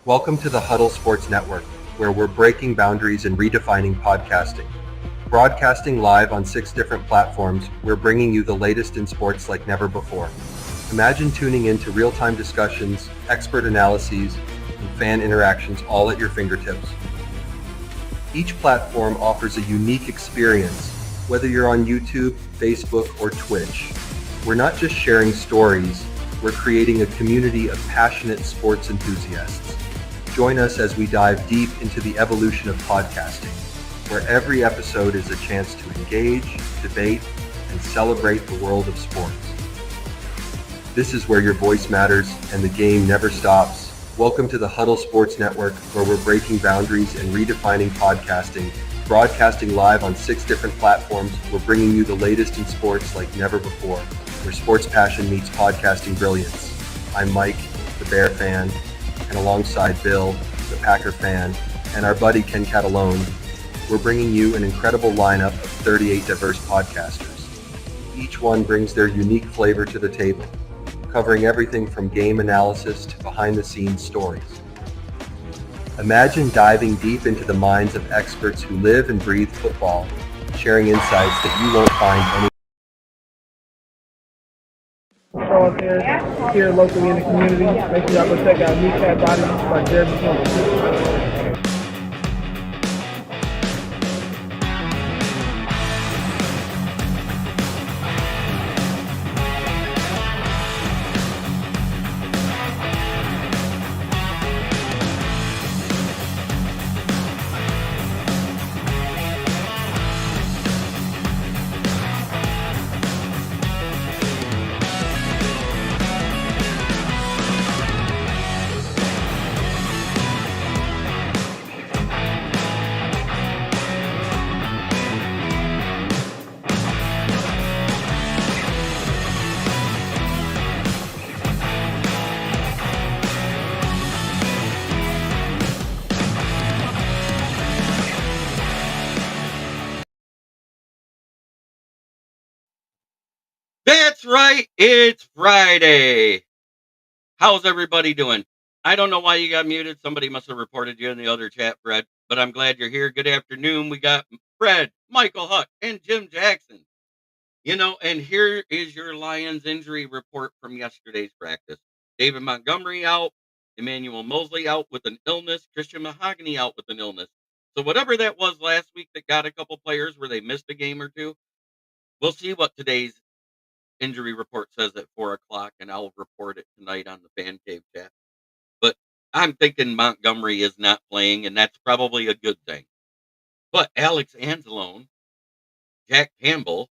Welcome to the Huddle Sports Network, where we're breaking boundaries and redefining podcasting. Broadcasting live on 6 different platforms, we're bringing you the latest in sports like never before. Imagine tuning in to real-time discussions, expert analyses, and fan interactions all at your fingertips. Each platform offers a unique experience, whether you're on YouTube, Facebook, or Twitch. We're not just sharing stories, we're creating a community of passionate sports enthusiasts. Join us as we dive deep into the evolution of podcasting, where every episode is a chance to engage, debate, and celebrate the world of sports. This is where your voice matters and the game never stops. Welcome to the Huddle Sports Network, where we're breaking boundaries and redefining podcasting. Broadcasting live on 6 different platforms, we're bringing you the latest in sports like never before, where sports passion meets podcasting brilliance. I'm Mike, the Bear fan, and alongside Bill, the Packer fan, and our buddy Ken Catalone, we're bringing you an incredible lineup of 38 diverse podcasters. Each one brings their unique flavor to the table, covering everything from game analysis to behind-the-scenes stories. Imagine diving deep into the minds of experts who live and breathe football, sharing insights that you won't find Show up here locally in the community. Make sure y'all go check out Kneecap Body by Jeremy Jones. That's right, it's Friday. How's everybody doing? I don't know why you got muted. Somebody must have reported you in the other chat, Fred, but I'm glad you're here. Good afternoon. We got Fred, Michael Huck, and Jim Jackson. And here is your Lions injury report from yesterday's practice. David Montgomery out, Emmanuel Mosley out with an illness, Christian Mahogany out with an illness. So whatever that was last week that got a couple players where they missed a game or two, we'll see what today's injury report says at 4:00, and I'll report it tonight on the Fan Cave chat. But I'm thinking Montgomery is not playing, and that's probably a good thing. But Alex Anzalone, Jack Campbell,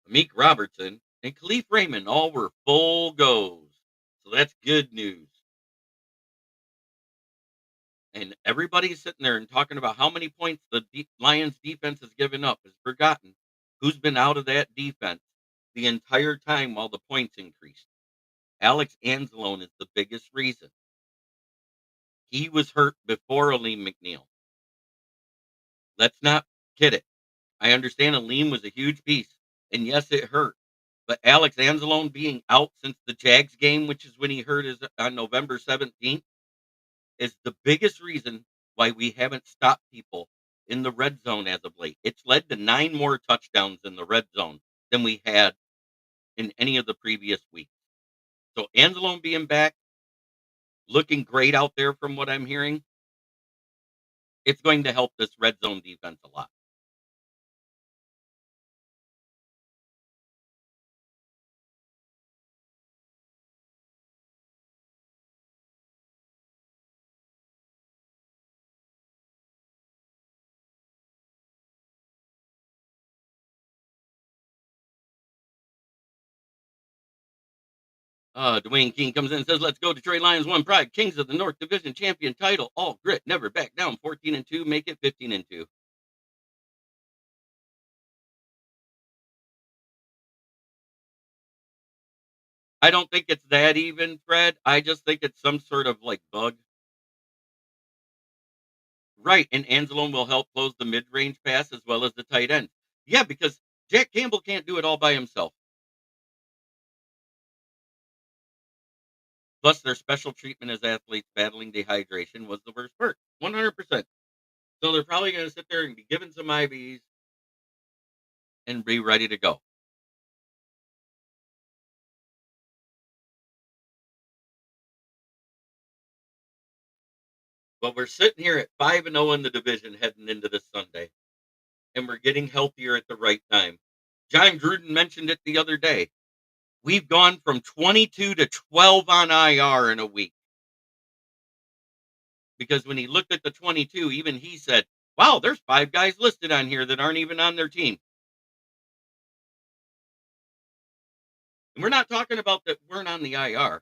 Amik Robertson, and Khalif Raymond all were full goes. So that's good news. And everybody's sitting there and talking about how many points the Lions defense has given up, has forgotten who's been out of that defense the entire time while the points increased. Alex Anzalone is the biggest reason. He was hurt before Aleem McNeil. Let's not kid it. I understand Aleem was a huge piece, and yes, it hurt. But Alex Anzalone being out since the Jags game, which is when he hurt is on November 17th, is the biggest reason why we haven't stopped people in the red zone as of late. It's led to 9 more touchdowns in the red zone than we had in any of the previous weeks. So Anzalone being back, looking great out there from what I'm hearing, it's going to help this red zone defense a lot. Dwayne King comes in and says, "Let's go. Detroit Lions won pride. Kings of the North Division champion title. All grit, never back down. 14-2, make it 15-2." I don't think it's that even, Fred. I just think it's some sort of like bug. Right, and Anzalone will help close the mid-range pass as well as the tight end. Yeah, because Jack Campbell can't do it all by himself. Plus, their special treatment as athletes battling dehydration was the worst part. 100%. So they're probably going to sit there and be given some IVs and be ready to go. But we're sitting here at 5-0 in the division heading into this Sunday, and we're getting healthier at the right time. John Gruden mentioned it the other day. We've gone from 22 to 12 on IR in a week. Because when he looked at the 22, even he said, wow, there's 5 guys listed on here that aren't even on their team. And we're not talking about that weren't on the IR.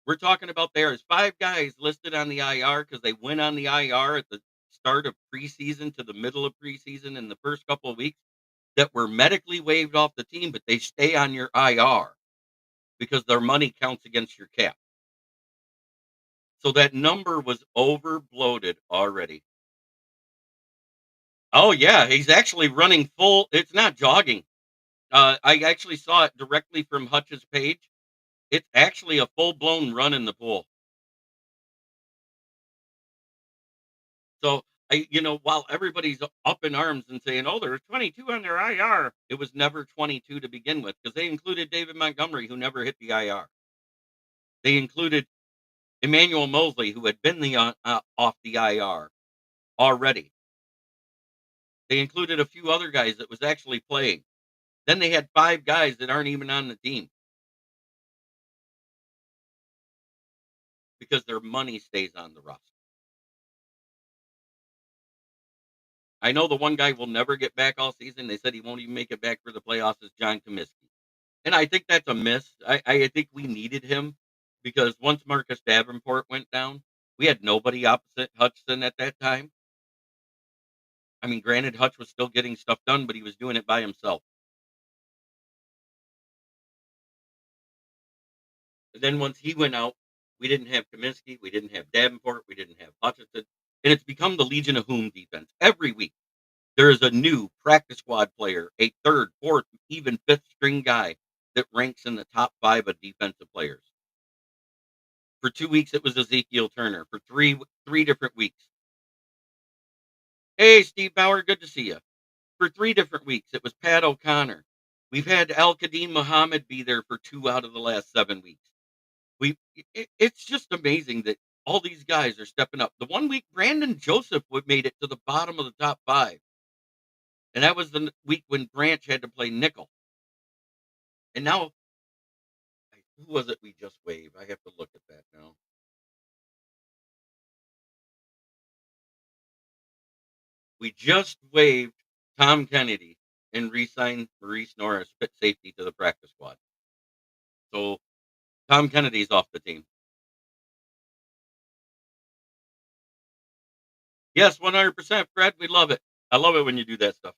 We're talking about there's 5 guys listed on the IR because they went on the IR at the start of preseason to the middle of preseason in the first couple of weeks that were medically waived off the team, but they stay on your IR because their money counts against your cap. So that number was over bloated already. Oh yeah, he's actually running full. It's not jogging. I actually saw it directly from Hutch's page. It's actually a full blown run in the pool. So while everybody's up in arms and saying, "Oh, there's 22 on their IR," it was never 22 to begin with because they included David Montgomery, who never hit the IR. They included Emmanuel Mosley, who had been off the IR already. They included a few other guys that was actually playing. Then they had 5 guys that aren't even on the team because their money stays on the roster. I know the one guy will never get back all season. They said he won't even make it back for the playoffs is John Comiskey. And I think that's a miss. I think we needed him because once Marcus Davenport went down, we had nobody opposite Hutchinson at that time. I mean, granted, Hutch was still getting stuff done, but he was doing it by himself. And then once he went out, we didn't have Comiskey, we didn't have Davenport, we didn't have Hutchinson. And it's become the Legion of Whom defense. Every week, there is a new practice squad player, a third, fourth, even fifth string guy that ranks in the top 5 of defensive players. For 2 weeks, it was Ezekiel Turner. For three different weeks. Hey, Steve Bauer, good to see you. For 3 different weeks, it was Pat O'Connor. We've had Al Qadim Muhammad be there for 2 out of the last 7 weeks. It's just amazing that all these guys are stepping up. The 1 week, Brandon Joseph made it to the bottom of the top 5. And that was the week when Branch had to play nickel. And now, who was it we just waived? I have to look at that now. We just waived Tom Kennedy and re-signed Maurice Norris, fit safety, to the practice squad. So Tom Kennedy's off the team. Yes, 100%, Fred. We love it. I love it when you do that stuff.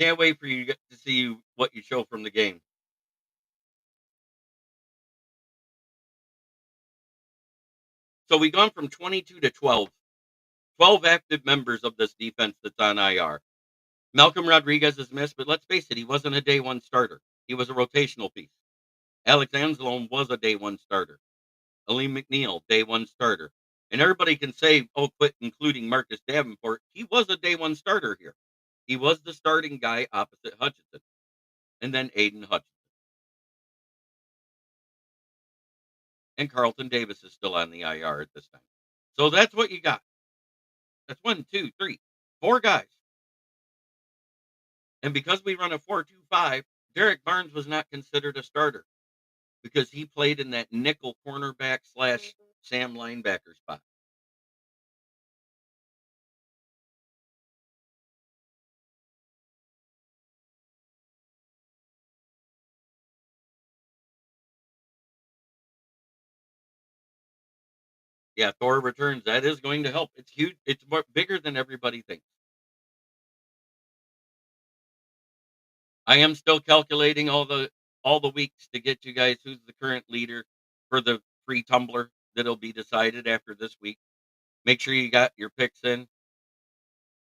Can't wait for you to see what you show from the game. So we gone from 22 to 12. 12 active members of this defense that's on IR. Malcolm Rodriguez is missed, but let's face it, he wasn't a day 1 starter. He was a rotational piece. Alex Anzalone was a day 1 starter. Aleem McNeil, day 1 starter. And everybody can say, oh, quit including Marcus Davenport. He was a day 1 starter here. He was the starting guy opposite Hutchinson. And then Aiden Hutchinson. And Carlton Davis is still on the IR at this time. So that's what you got. That's 1, 2, 3, 4 guys. And because we run a 4-2-5, Derek Barnes was not considered a starter because he played in that nickel cornerback / Sam linebacker spot. Yeah, Thor returns. That is going to help. It's huge. It's bigger than everybody thinks. I am still calculating all the weeks to get you guys who's the current leader for the free tumbler that'll be decided after this week. Make sure you got your picks in.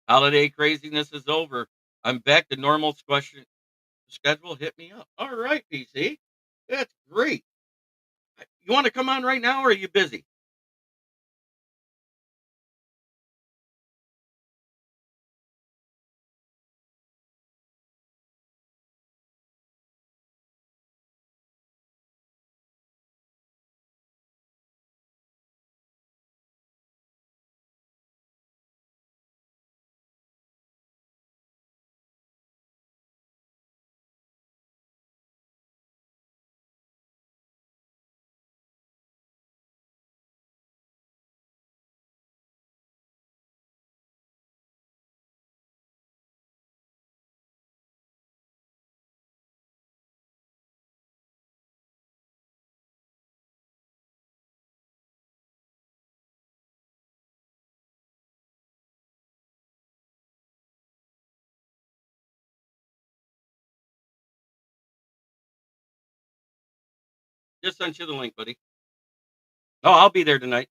Holiday craziness is over. I'm back to normal question schedule. Hit me up. All right, PC. That's great. You want to come on right now or are you busy? Just sent you the link, buddy. Oh, I'll be there tonight.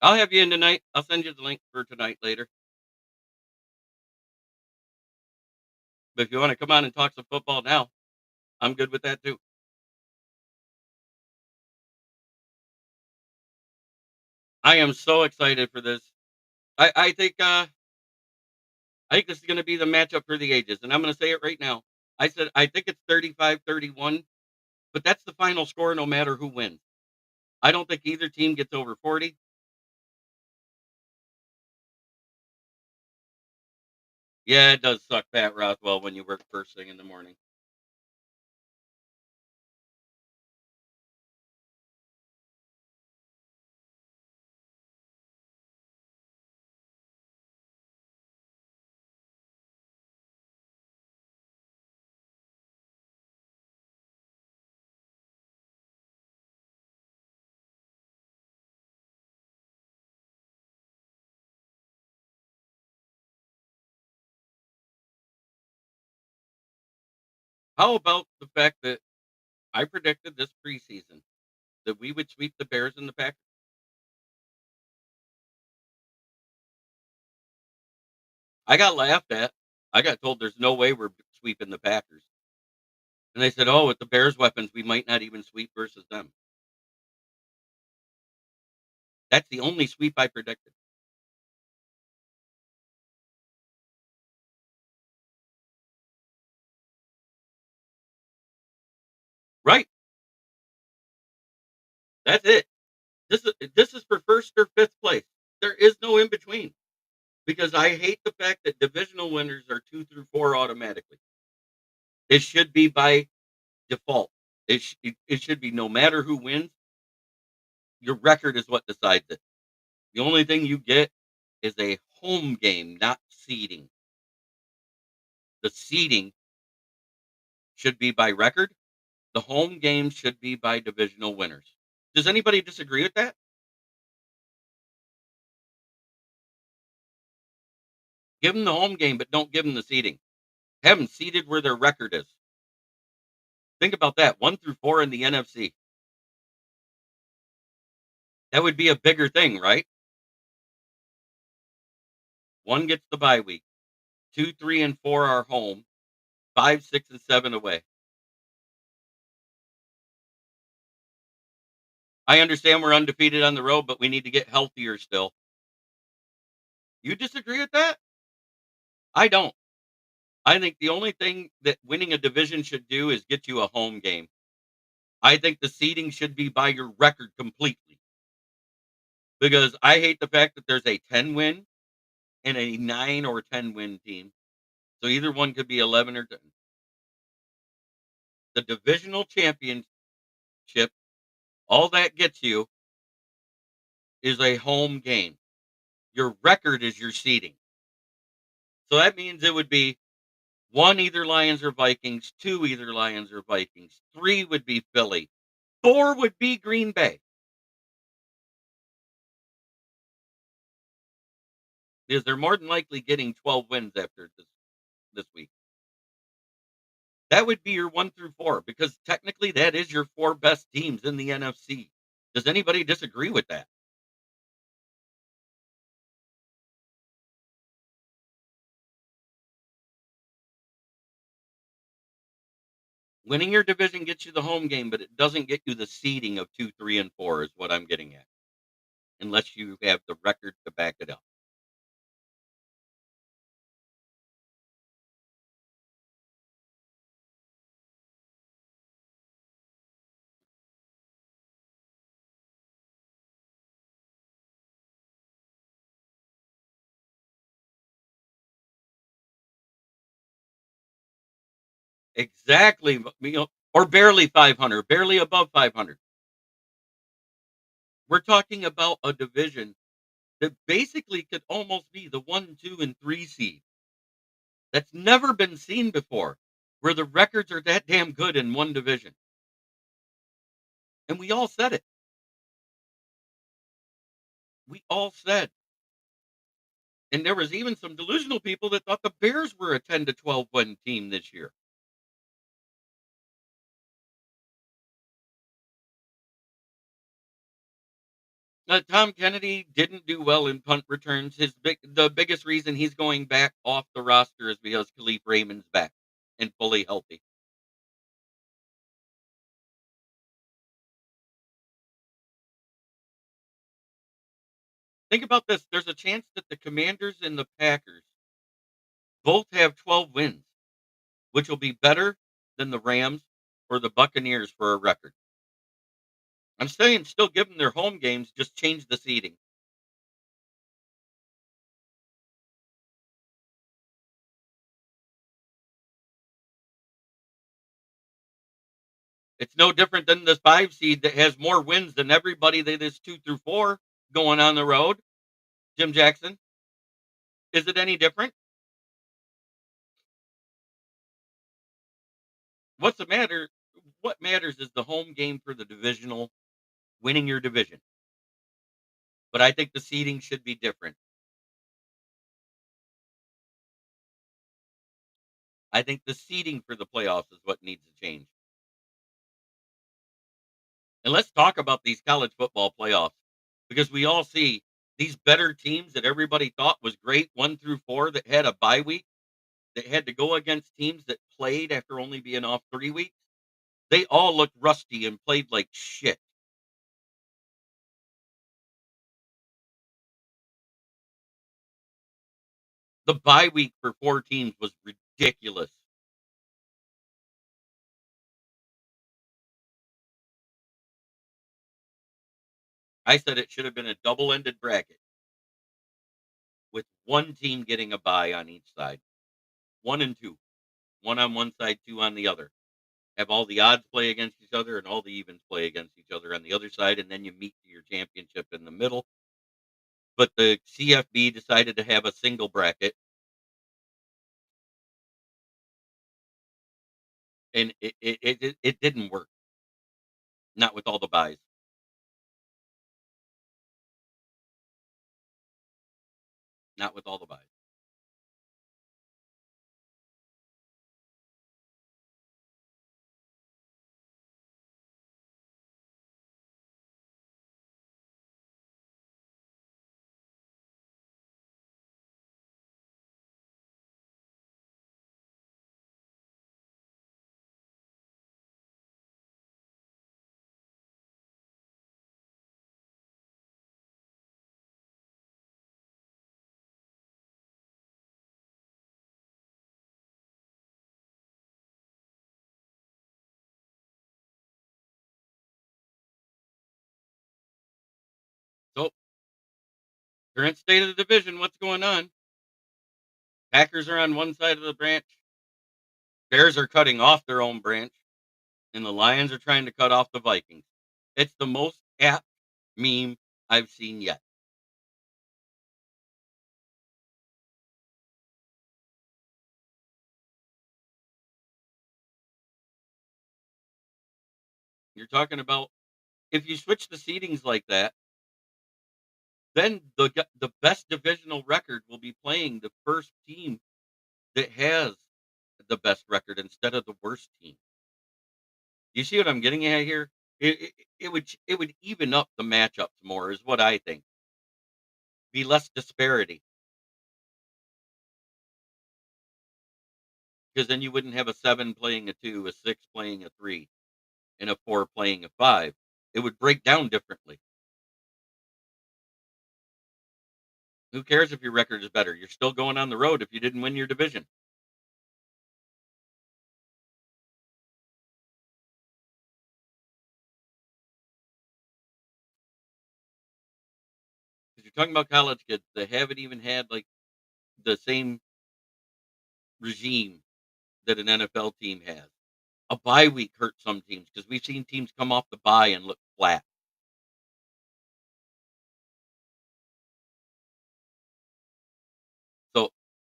I'll have you in tonight. I'll send you the link for tonight later. But if you want to come on and talk some football now, I'm good with that too. I am so excited for this. I think I think this is going to be the matchup for the ages, and I'm going to say it right now. I said I think it's 35-31, but that's the final score no matter who wins. I don't think either team gets over 40. Yeah, it does suck, Pat Rothwell, when you work first thing in the morning. How about the fact that I predicted this preseason that we would sweep the Bears and the Packers? I got laughed at. I got told there's no way we're sweeping the Packers. And they said, "Oh, with the Bears' weapons, we might not even sweep versus them." That's the only sweep I predicted. Right. That's it. This is for first or fifth place. There is no in between because I hate the fact that divisional winners are 2 through 4 automatically. It should be by default. It should be no matter who wins, your record is what decides it. The only thing you get is a home game, not seeding. The seeding should be by record. The home games should be by divisional winners. Does anybody disagree with that? Give them the home game, but don't give them the seeding. Have them seeded where their record is. Think about that. 1 through 4 in the NFC. That would be a bigger thing, right? One gets the bye week. 2, 3, and 4 are home. 5, 6, and 7 away. I understand we're undefeated on the road, but we need to get healthier still. You disagree with that? I don't. I think the only thing that winning a division should do is get you a home game. I think the seeding should be by your record completely because I hate the fact that there's a 10 win and a 9 or 10 win team. So either one could be 11 or 10. The divisional championship, all that gets you is a home game. Your record is your seeding. So that means it would be 1 either Lions or Vikings, 2 either Lions or Vikings, 3 would be Philly, 4 would be Green Bay. Because they're more than likely getting 12 wins after this week. That would be your 1 through 4 because technically that is your 4 best teams in the NFC. Does anybody disagree with that? Winning your division gets you the home game, but it doesn't get you the seeding of 2, 3, and 4 is what I'm getting at, unless you have the record to back it up. Exactly, or barely 500, barely above 500. We're talking about a division that basically could almost be the 1, 2, and 3 seed. That's never been seen before, where the records are that damn good in one division. And we all said it. We all said. And there was even some delusional people that thought the Bears were a 10 to 12 win team this year. Tom Kennedy didn't do well in punt returns. The biggest reason he's going back off the roster is because Khalif Raymond's back and fully healthy. Think about this. There's a chance that the Commanders and the Packers both have 12 wins, which will be better than the Rams or the Buccaneers for a record. I'm saying still give them their home games, just change the seeding. It's no different than this 5 seed that has more wins than everybody that is 2 through 4 going on the road. Jim Jackson, is it any different? What's the matter? What matters is the home game for the divisional, winning your division. But I think the seeding should be different. I think the seeding for the playoffs is what needs to change. And let's talk about these college football playoffs because we all see these better teams that everybody thought was great, 1 through 4, that had a bye week, that had to go against teams that played after only being off 3 weeks. They all looked rusty and played like shit. The bye week for 4 teams was ridiculous. I said it should have been a double-ended bracket with one team getting a bye on each side. 1 and 2. 1 on one side, 2 on the other. Have all the odds play against each other and all the evens play against each other on the other side, and then you meet your championship in the middle. But the CFB decided to have a single bracket, and it didn't work. Not with all the buys. Not with all the buys. So, current state of the division, what's going on? Packers are on one side of the branch. Bears are cutting off their own branch, and the Lions are trying to cut off the Vikings. It's the most apt meme I've seen yet. You're talking about if you switch the seedings like that, then the best divisional record will be playing the first team that has the best record instead of the worst team. You see what I'm getting at here? It would even up the matchups more, is what I think. Be less disparity. because then you wouldn't have a 7 playing a 2, a 6 playing a 3, and a 4 playing a 5. It would break down differently. Who cares if your record is better? You're still going on the road if you didn't win your division. Because you're talking about college kids that haven't even had like the same regime that an NFL team has. A bye week hurts some teams because we've seen teams come off the bye and look flat. So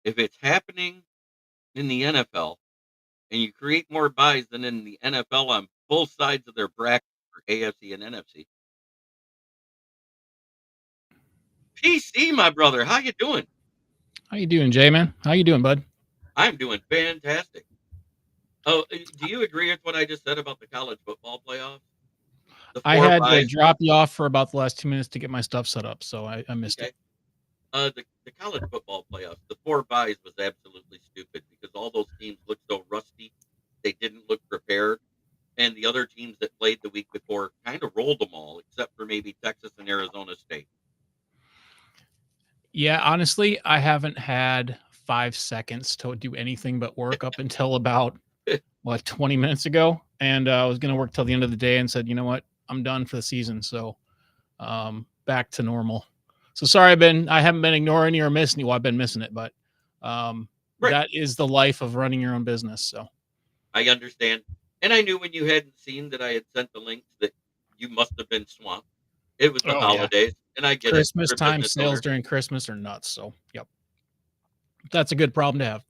if it's happening in the NFL and you create more buys than in the NFL on both sides of their bracket for AFC and NFC. PC, my brother, how you doing? How you doing, Jay, man? How you doing, bud? I'm doing fantastic. Oh, do you agree with what I just said about the college football playoffs? The I 4 had to buys. drop you off for about the last 2 minutes to get my stuff set up, so I missed Okay. it. The college football playoffs, the 4 buys was absolutely stupid because all those teams looked so rusty. They didn't look prepared. And the other teams that played the week before kind of rolled them all, except for maybe Texas and Arizona State. Yeah, honestly, I haven't had 5 seconds to do anything but work up until about 20 minutes ago, and I was going to work till the end of the day and said, you know what, I'm done for the season, so back to normal. So sorry, I haven't been ignoring you or missing you. Well, I've been missing it, but Right. that is the life of running your own business. So I understand. And I knew when you hadn't seen that I had sent the links that you must have been swamped. It was the Oh, yeah. holidays, and I get Christmas it. time sales during Christmas are nuts. So, yep, that's a good problem to have.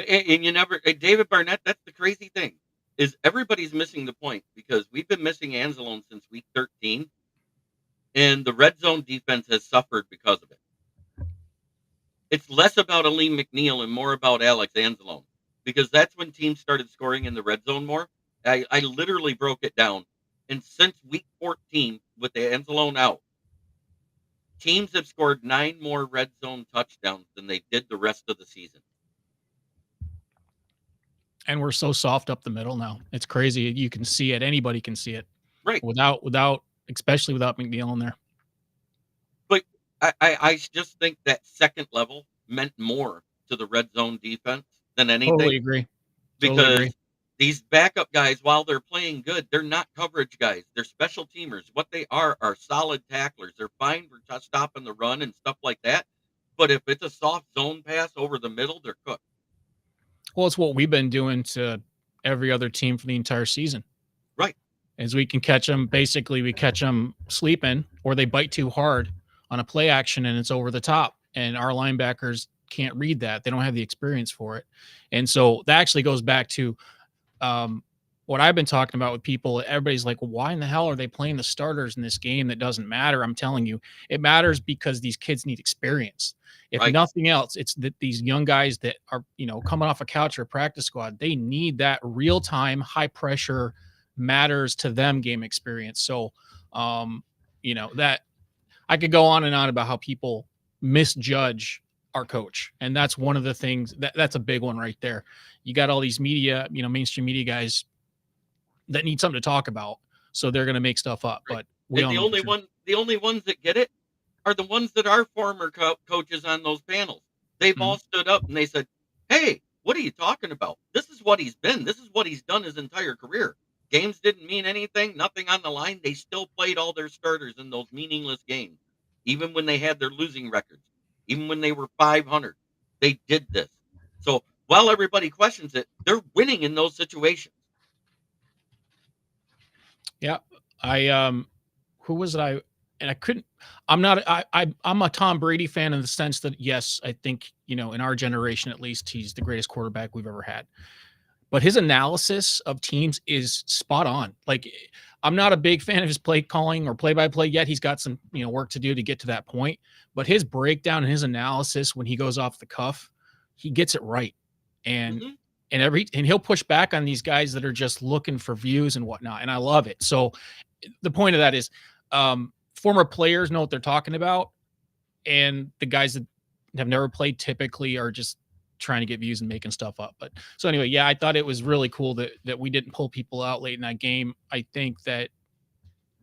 And you never, David Barnett. That's the crazy thing is everybody's missing the point because we've been missing Anzalone since week 13, and the red zone defense has suffered because of it. It's less about Aleem McNeil and more about Alex Anzalone because that's when teams started scoring in the red zone more. I literally broke it down. And since week 14, with the Anzalone out, teams have scored 9 more red zone touchdowns than they did the rest of the season. And we're so soft up the middle now. It's crazy. You can see it. Anybody can see it. Right. Especially without McNeil in there. But I just think that second level meant more to the red zone defense than anything. Totally agree. Because these backup guys, while they're playing good, they're not coverage guys. They're special teamers. What they are solid tacklers. They're fine for stopping the run and stuff like that. But if it's a soft zone pass over the middle, they're cooked. Well, it's what we've been doing to every other team for the entire season. Right. As we can catch them, basically we catch them sleeping or they bite too hard on a play action and it's over the top. And our linebackers can't read that. They don't have the experience for it. And so that actually goes back to what I've been talking about with people. Everybody's like, well, why in the hell are they playing the starters in this game? That doesn't matter. I'm telling you, it matters because these kids need experience. If nothing else, it's that these young guys that are, coming off a couch or a practice squad, they need that real-time, high-pressure, matters to them game experience. So, that I could go on and on about how people misjudge our coach. And that's one of the things that's a big one right there. You got all these media, mainstream media guys that need something to talk about. So they're going to make stuff up. Right. But the only ones that get it are the ones that are former coaches on those panels. They've all stood up and they said, hey, what are you talking about? This is what he's been. This is what he's done his entire career. Games didn't mean anything, nothing on the line. They still played all their starters in those meaningless games, even when they had their losing records, even when they were 500. They did this. So while everybody questions it, they're winning in those situations. Yeah. Who was it? I'm a Tom Brady fan in the sense that, yes, I think, in our generation, at least, he's the greatest quarterback we've ever had. But his analysis of teams is spot on. Like, I'm not a big fan of his play calling or play-by-play yet. He's got some, work to do to get to that point. But his breakdown and his analysis when he goes off the cuff, he gets it right. And and he'll push back on these guys that are just looking for views and whatnot. And I love it. So the point of that is former players know what they're talking about. And the guys that have never played typically are just trying to get views and making stuff up. But so anyway, yeah, I thought it was really cool that we didn't pull people out late in that game. I think that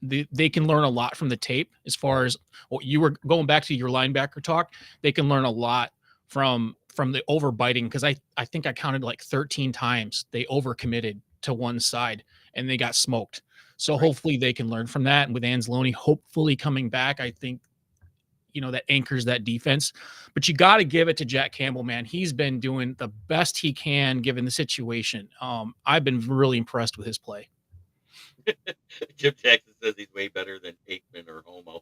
they can learn a lot from the tape as far as what you were going back to your linebacker talk. They can learn a lot from the overbiting, because I think I counted like 13 times they overcommitted to one side and they got smoked. So hopefully they can learn from that. And with Anzalone hopefully coming back, I think, that anchors that defense. But you got to give it to Jack Campbell, man. He's been doing the best he can given the situation. I've been really impressed with his play. Jim Jackson says he's way better than Aikman or Romo.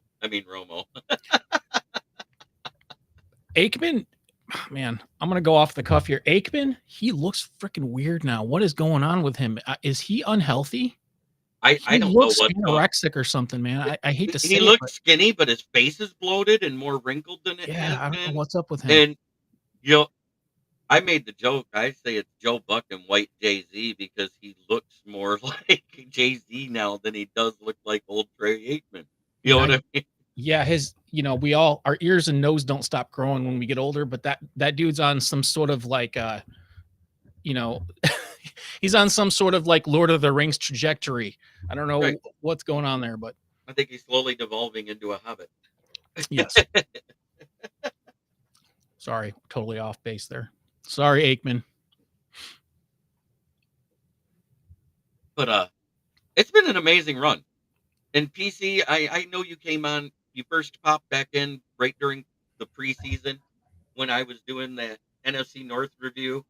Aikman, man, I'm going to go off the cuff here. Aikman, he looks freaking weird now. What is going on with him? Is he unhealthy? I don't know Looks what anorexic or something, man. I hate to say he it, looks but skinny, but his face is bloated and more wrinkled than it has yeah, I don't know been. what's up with him. And I made the joke. I say it's Joe Buck and White Jay-Z because he looks more like Jay-Z now than he does look like old Trey Aikman. You know what I mean? Yeah, our ears and nose don't stop growing when we get older, but that dude's on some sort of like he's on some sort of like Lord of the Rings trajectory. I don't know what's going on there, but I think he's slowly devolving into a hobbit. Yes. Sorry, totally off base there. Sorry, Aikman. But it's been an amazing run. And PC, I know you came on, you first popped back in right during the preseason when I was doing the NFC North review.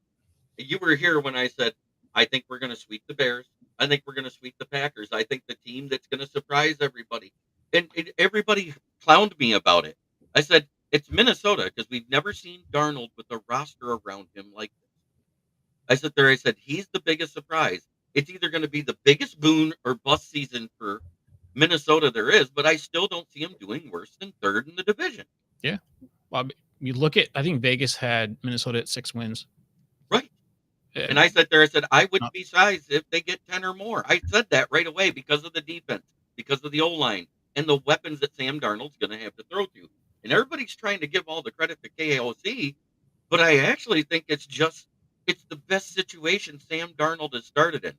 You were here when I said, I think we're going to sweep the Bears. I think we're going to sweep the Packers. I think the team that's going to surprise everybody. And everybody clowned me about it. I said, it's Minnesota because we've never seen Darnold with a roster around him like this. I said, he's the biggest surprise. It's either going to be the biggest boon or bust season for Minnesota there is, but I still don't see him doing worse than third in the division. Yeah. Well, you look at, I think Vegas had Minnesota at 6 wins. Right. And I said, I wouldn't be surprised if they get 10 or more. I said that right away because of the defense, because of the O-line, and the weapons that Sam Darnold's going to have to throw to. And everybody's trying to give all the credit to KOC, but I actually think it's the best situation Sam Darnold has started in.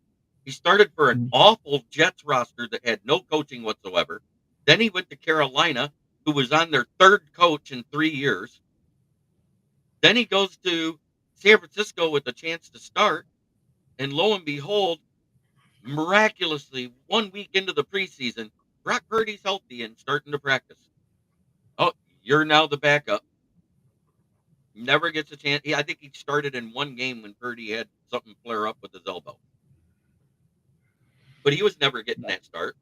He started for an awful Jets roster that had no coaching whatsoever. Then he went to Carolina, who was on their third coach in 3 years. Then he goes to San Francisco with a chance to start. And lo and behold, miraculously, 1 week into the preseason, Brock Purdy's healthy and starting to practice. Oh, you're now the backup. Never gets a chance. I think he started in one game when Purdy had something flare up with his elbow. But he was never getting that start.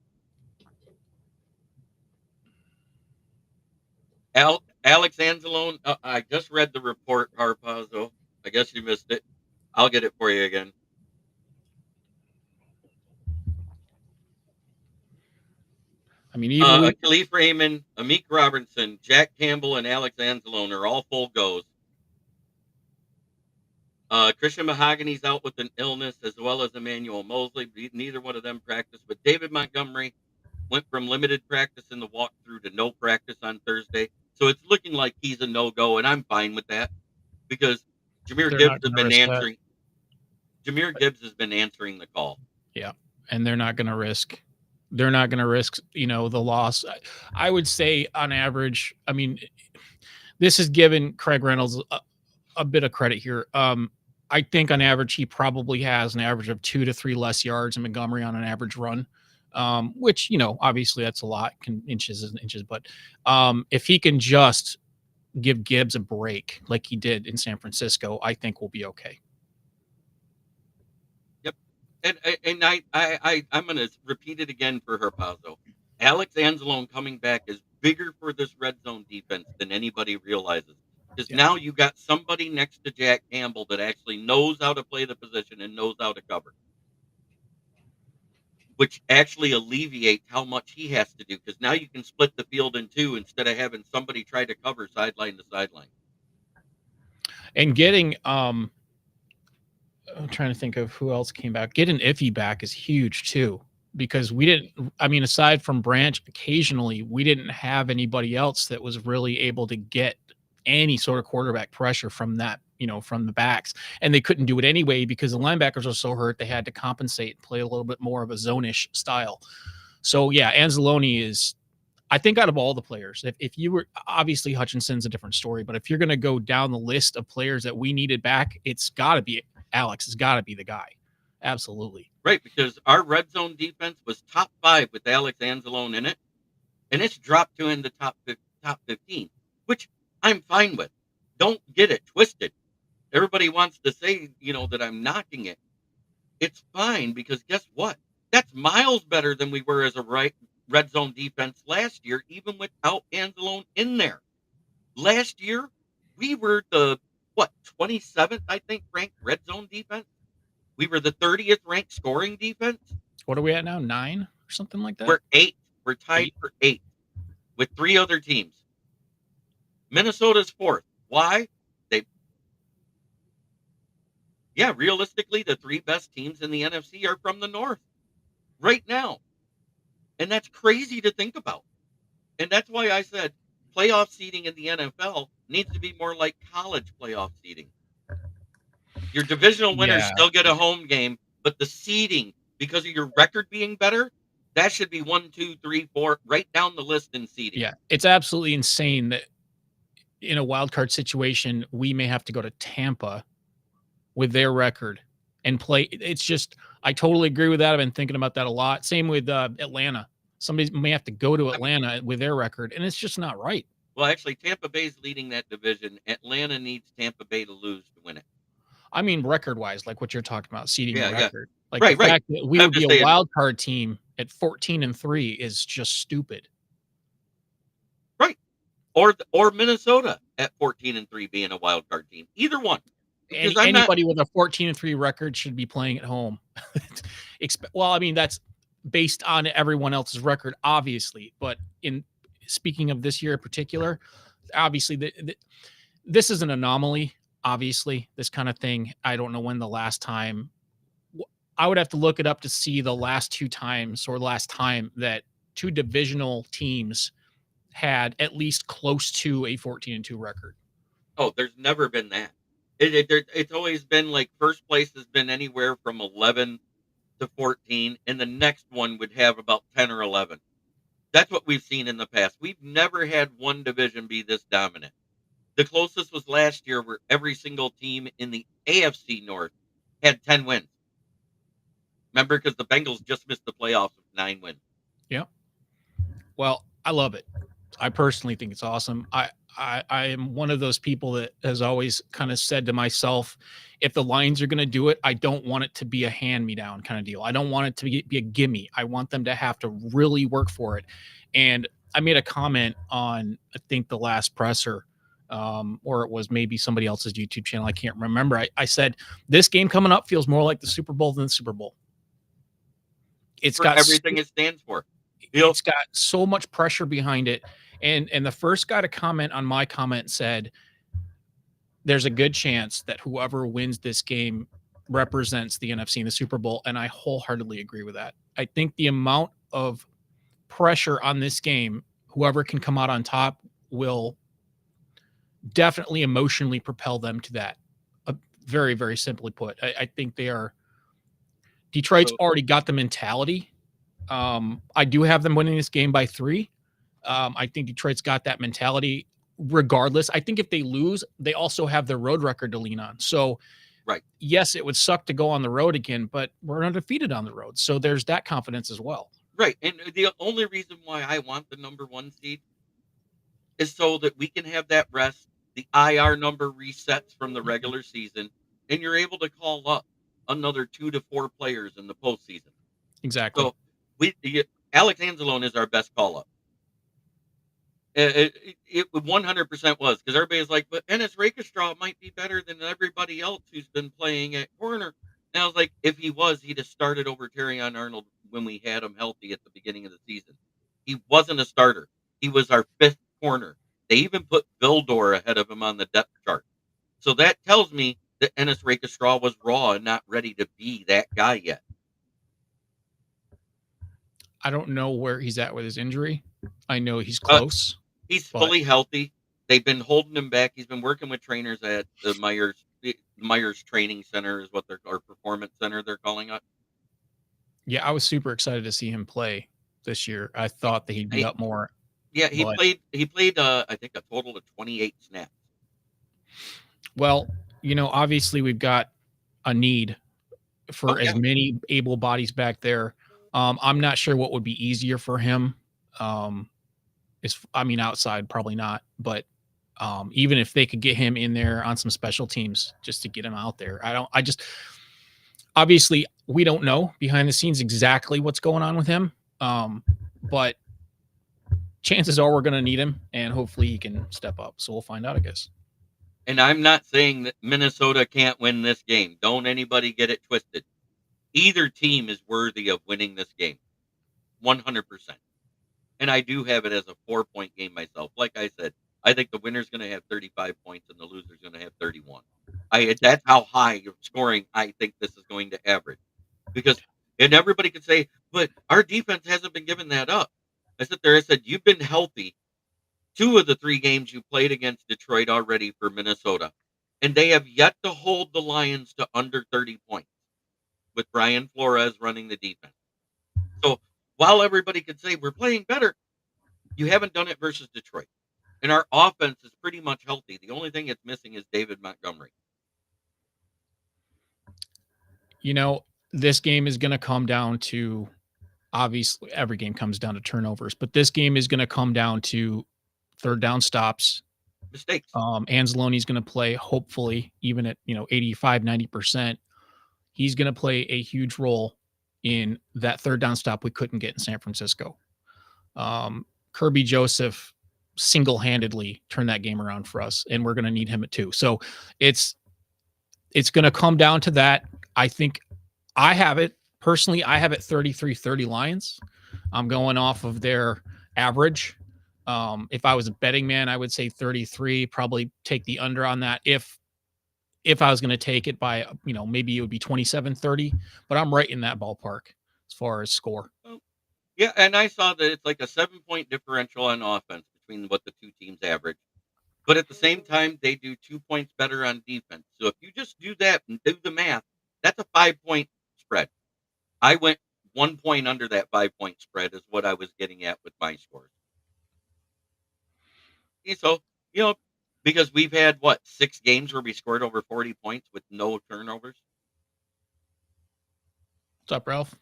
Alex Anzalone, I just read the report, Harpazzo. I guess you missed it. I'll get it for you again. I mean, even Khalif Raymond, Amik Robertson, Jack Campbell, and Alex Anzalone are all full goes. Christian Mahogany's out with an illness, as well as Emmanuel Mosley. Neither one of them practiced, but David Montgomery went from limited practice in the walkthrough to no practice on Thursday. So it's looking like he's a no-go, and I'm fine with that because Jahmyr Gibbs has been answering. Jahmyr Gibbs has been answering the call. Yeah, and they're not going to risk. They're not going to risk, the loss. I would say on average, I mean, this is giving Craig Reynolds a bit of credit here. I think on average, he probably has an average of 2 to 3 less yards than Montgomery on an average run, which, obviously that's a lot, inches and inches. But if he can just give Gibbs a break like he did in San Francisco, I think we'll be okay. And I'm going to repeat it again for Herpazzo. Alex Anzalone coming back is bigger for this red zone defense than anybody realizes. Because now you got somebody next to Jack Campbell that actually knows how to play the position and knows how to cover. Which actually alleviates how much he has to do. Because now you can split the field in two instead of having somebody try to cover sideline to sideline. And getting I'm trying to think of who else came back. Getting Iffy back is huge too, because aside from Branch, occasionally we didn't have anybody else that was really able to get any sort of quarterback pressure from that from the backs, and they couldn't do it anyway because the linebackers were so hurt. They had to compensate and play a little bit more of a zone-ish style. So yeah, Anzalone is, I think, out of all the players, if you were, obviously Hutchinson's a different story, but if you're going to go down the list of players that we needed back, it's got to be Alex. It's got to be the guy. Absolutely. Right, because our red zone defense was top 5 with Alex Anzalone in it, and it's dropped to in the top 15, which I'm fine with. Don't get it twisted. Everybody wants to say, that I'm knocking it. It's fine, because guess what? That's miles better than we were as a red zone defense last year, even without Anzalone in there. Last year, we were the 27th, I think, ranked red zone defense. We were the 30th ranked scoring defense. What are we at now? 9 or something like that? We're 8. We're tied for 8 with 3 other teams. Minnesota's 4th. Why? Realistically, the 3 best teams in the NFC are from the North right now. And that's crazy to think about. And that's why I said playoff seeding in the NFL needs to be more like college playoff seeding. Your divisional winners still get a home game, but the seeding, because of your record being better, that should be 1, 2, 3, 4, right down the list in seeding. Yeah, it's absolutely insane that in a wild card situation, we may have to go to Tampa with their record and play. It's just, I totally agree with that. I've been thinking about that a lot. Same with Atlanta. Somebody may have to go to Atlanta with their record, and it's just not right. Well, actually, Tampa Bay's leading that division. Atlanta needs Tampa Bay to lose to win it. I mean, record-wise, like what you're talking about, seeding the record. Like right, the fact that we would be a wild card team at 14-3 is just stupid. Right. Or Minnesota at 14-3 being a wild card team. Either one. Anybody with a 14-3 record should be playing at home. Well, I mean, that's based on everyone else's record, obviously. But in speaking of this year in particular, obviously this is an anomaly. Obviously, this kind of thing. I don't know when the last time. I would have to look it up to see the last 2 times or last time that 2 divisional teams had at least close to a 14-2 record. Oh, there's never been that. It's always been like first place has been anywhere from 11 to 14, and the next one would have about 10 or 11. That's what we've seen in the past. We've never had one division be this dominant. The closest was last year, where every single team in the AFC North had 10 wins. Remember, because the Bengals just missed the playoffs with 9 wins. Yeah. Well, I love it. I personally think it's awesome. I am one of those people that has always kind of said to myself, if the Lions are going to do it, I don't want it to be a hand-me-down kind of deal. I don't want it to be a gimme. I want them to have to really work for it. And I made a comment on, I think, the last presser, or it was maybe somebody else's YouTube channel. I can't remember. I said, this game coming up feels more like the Super Bowl than the Super Bowl. It's got everything it stands for. It's got so much pressure behind it. And the first guy to comment on my comment said, there's a good chance that whoever wins this game represents the NFC in the Super Bowl. And I wholeheartedly agree with that. I think the amount of pressure on this game, whoever can come out on top will definitely emotionally propel them to that. Very, very simply put. I think they are. Detroit's already got the mentality. I do have them winning this game by 3. I think Detroit's got that mentality regardless. I think if they lose, they also have their road record to lean on. So, right. Yes, it would suck to go on the road again, but we're undefeated on the road. So there's that confidence as well. Right. And the only reason why I want the number 1 seed is so that we can have that rest. The IR number resets from the regular season, and you're able to call up another 2 to 4 players in the postseason. Exactly. So Alex Anzalone is our best call up. It 100% was, because everybody's like, but Ennis Rakestraw might be better than everybody else who's been playing at corner. And I was like, if he was, he'd have started over Terrion Arnold when we had him healthy at the beginning of the season. He wasn't a starter. He was our 5th corner. They even put Vildor ahead of him on the depth chart. So that tells me that Ennis Rakestraw was raw and not ready to be that guy yet. I don't know where he's at with his injury. I know he's close. He's fully healthy. They've been holding him back. He's been working with trainers at the Myers the Myers Training Center is what or Performance Center they're calling it. Yeah, I was super excited to see him play this year. I He, thought that he'd be he- up more, yeah, but he played I think a total of 28 snaps. well, obviously we've got a need Oh for as yeah, many able bodies back there. I'm not sure what would be easier for him. Outside probably not, but even if they could get him in there on some special teams just to get him out there, I just obviously we don't know behind the scenes exactly what's going on with him, but chances are we're going to need him, and hopefully he can step up. So we'll find out, I guess. and I'm not saying that Minnesota can't win this game. Don't anybody get it twisted. Either team is worthy of winning this game, 100%. And I do have it as a 4-point game myself. Like I said, I think the winner's going to have 35 points and the loser's going to have 31. That's how high of scoring I think this is going to average. Because, and everybody could say, but our defense hasn't been giving that up. I sit there, I said, you've been healthy 2 of the 3 games you played against Detroit already for Minnesota. And they have yet to hold the Lions to under 30 points with Brian Flores running the defense. So while everybody could say we're playing better, you haven't done it versus Detroit. And our offense is pretty much healthy. The only thing it's missing is David Montgomery. This game is going to come down to, obviously every game comes down to turnovers, but this game is going to come down to third down stops. Mistakes. Anzalone's going to play, hopefully, even at 85, 90%. He's going to play a huge role in that third down stop we couldn't get in San Francisco. Kirby Joseph single-handedly turned that game around for us, and we're going to need him too. So it's going to come down to that. I think I have it 33-30 Lions. I'm going off of their average. If I was a betting man, I would say 33, probably take the under on that. If I was going to take it by, maybe it would be 27-30, but I'm right in that ballpark as far as score. Yeah, and I saw that it's like a 7-point differential on offense between what the two teams average. But at the same time, they do 2 points better on defense. So if you just do that and do the math, that's a 5-point spread. I went 1 point under that 5-point spread is what I was getting at with my scores. So, because we've had, 6 games where we scored over 40 points with no turnovers? What's up, Ralph?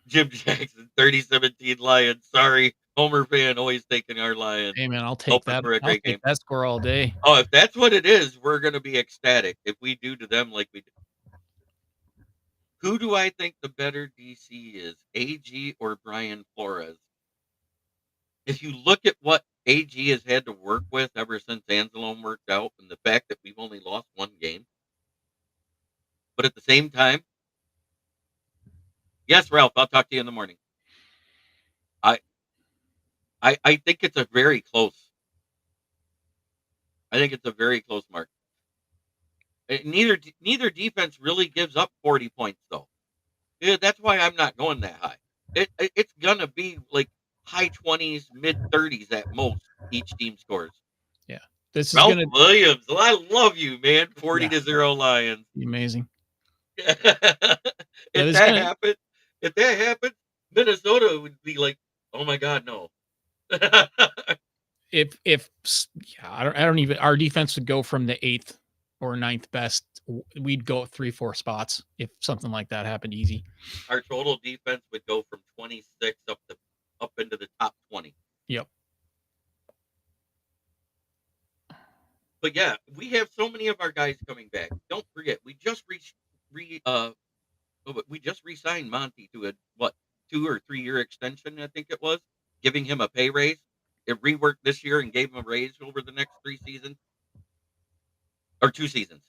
Jim Jackson, 30-17 Lions. Sorry, Homer fan, always taking our Lions. Hey, man, I'll take Hoping that. for a I'll great take game. that score all day. Oh, if that's what it is, we're going to be ecstatic if we do to them like we do. Who do I think the better DC is, AG or Brian Flores? If you look at what AG has had to work with ever since Anzalone worked out, and the fact that we've only lost 1 game, but at the same time, yes, Ralph, I'll talk to you in the morning. I think it's a very close. I think it's a very close mark. Neither defense really gives up 40 points though. Yeah, that's why I'm not going that high. It's gonna be like high 20s, mid 30s at most. Each team scores. Yeah, this is Ralph gonna Williams, I love you, man. 40-0 Lions. be amazing. If that happened, Minnesota would be like, oh my god, no. I don't even, our defense would go from the 8th or 9th best. We'd go 3-4 spots if something like that happened easy. Our total defense would go from 26 up into the top 20. Yep. But yeah, we have so many of our guys coming back. Don't forget, we just re-signed Monty to a 2 or 3 year extension, I think it was, giving him a pay raise. It reworked this year and gave him a raise over the next 3 seasons or 2 seasons.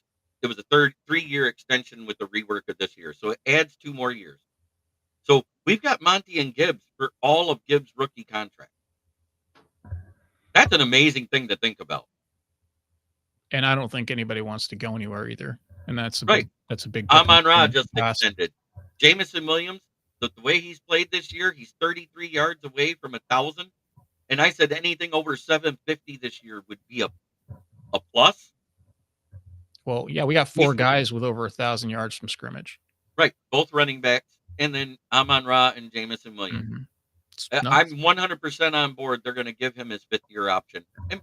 It was a 3-year extension with the rework of this year, so it adds 2 more years. So we've got Monty and Gibbs for all of Gibbs' rookie contract. That's an amazing thing to think about. And I don't think anybody wants to go anywhere either. And that's a right. big. Amon-Ra just extended. Jamison Williams, the way he's played this year, he's 33 yards away from 1,000. And I said anything over 750 this year would be a a plus. Well, yeah, we got 4 guys with over 1,000 yards from scrimmage. Right, both running backs, and then Amon-Ra and Jameson Williams. Mm-hmm. I'm 100% on board. They're going to give him his 5th-year option and